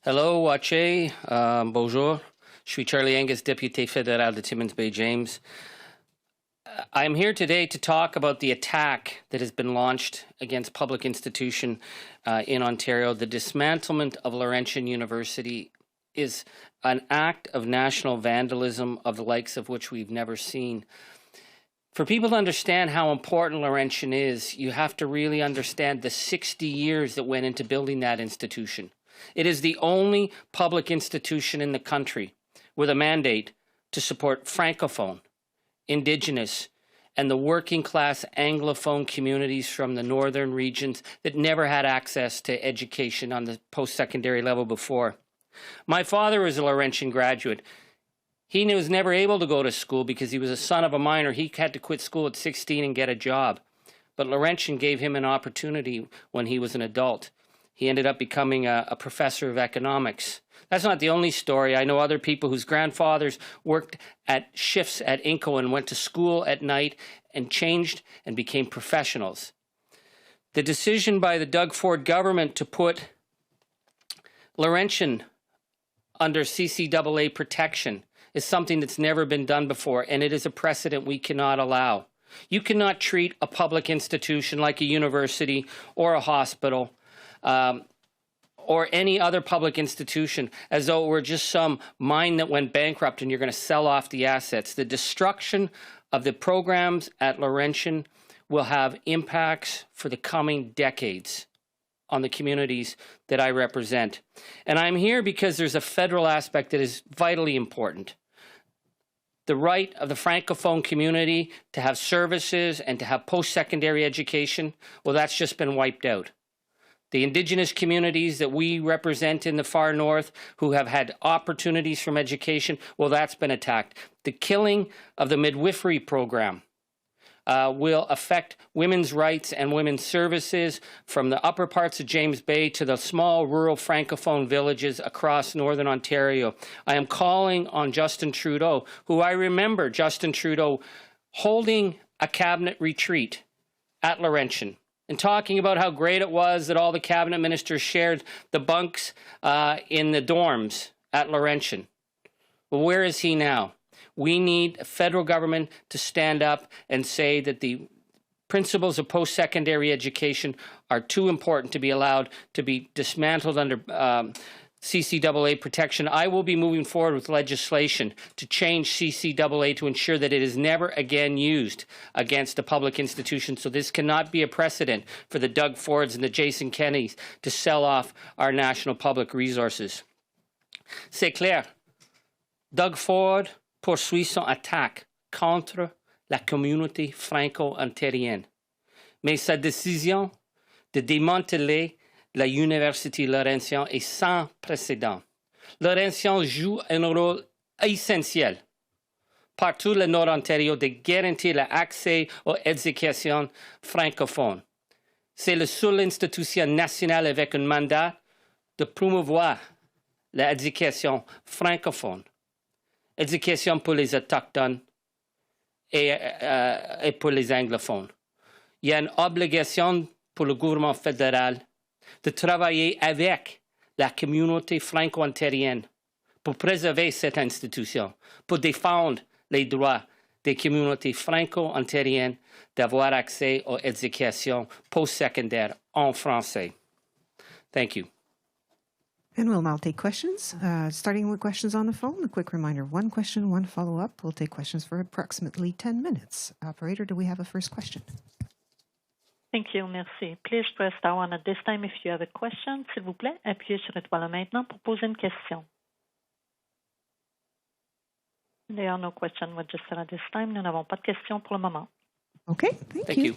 Hello, Wache. Bonjour. Je suis Charlie Angus, député fédéral de Timmins Bay James. I'm here today to talk about the attack that has been launched against public institution in Ontario. The dismantlement of Laurentian University is an act of national vandalism of the likes of which we've never seen. For people to understand how important Laurentian is, you have to really understand the 60 years that went into building that institution. It is the only public institution in the country with a mandate to support francophone, Indigenous, and the working class anglophone communities from the northern regions that never had access to education on the post-secondary level before. My father was a Laurentian graduate. He was never able to go to school because he was a son of a miner. He had to quit school at 16 and get a job. But Laurentian gave him an opportunity when he was an adult. He ended up becoming a professor of economics. That's not the only story. I know other people whose grandfathers worked at shifts at Inco and went to school at night and changed and became professionals. The decision by the Doug Ford government to put Laurentian under CCAA protection is something that's never been done before, and it is a precedent we cannot allow. You cannot treat a public institution like a university or a hospital or any other public institution as though it were just some mine that went bankrupt and you're going to sell off the assets. The destruction of the programs at Laurentian will have impacts for the coming decades on the communities that I represent. And I'm here because there's a federal aspect that is vitally important. The right of the francophone community to have services and to have post-secondary education, well, that's just been wiped out. The Indigenous communities that we represent in the far north who have had opportunities from education, well, that's been attacked. The killing of the midwifery program will affect women's rights and women's services from the upper parts of James Bay to the small rural francophone villages across northern Ontario. I am calling on Justin Trudeau, who I remember Justin Trudeau holding a cabinet retreat at Laurentian and talking about how great it was that all the cabinet ministers shared the bunks in the dorms at Laurentian. Well, where is he now? We need a federal government to stand up and say that the principles of post-secondary education are too important to be allowed to be dismantled under CCAA protection. I will be moving forward with legislation to change CCAA to ensure that it is never again used against a public institution. So this cannot be a precedent for the Doug Fords and the Jason Kennys to sell off our national public resources. C'est clair. Doug Ford poursuit son attaque contre la communauté franco-ontarienne. Mais sa décision de démanteler la Université Laurentian est sans précédent. Laurentian joue un rôle essentiel partout le Nord-Ontario de garantir l'accès aux éducations francophones. C'est la seule institution nationale avec un mandat de promouvoir l'éducation francophone. Éducation pour les autochtones et pour les anglophones. Il y a une obligation pour le gouvernement fédéral de travailler avec la communauté franco-ontarienne pour préserver cette institution, pour défendre les droits des communautés franco-ontariennes d'avoir accès aux éducations post-secondaires en français. Thank you. And we'll now take questions, starting with questions on the phone. A quick reminder, one question, one follow-up. We'll take questions for approximately 10 minutes. Operator, do we have a first question? Thank you, merci. Please press star one at this time if you have a question. S'il vous plaît, appuyez sur étoile maintenant pour poser une question. There are no questions registered at this time. Nous n'avons pas de questions pour le moment. Okay, thank you.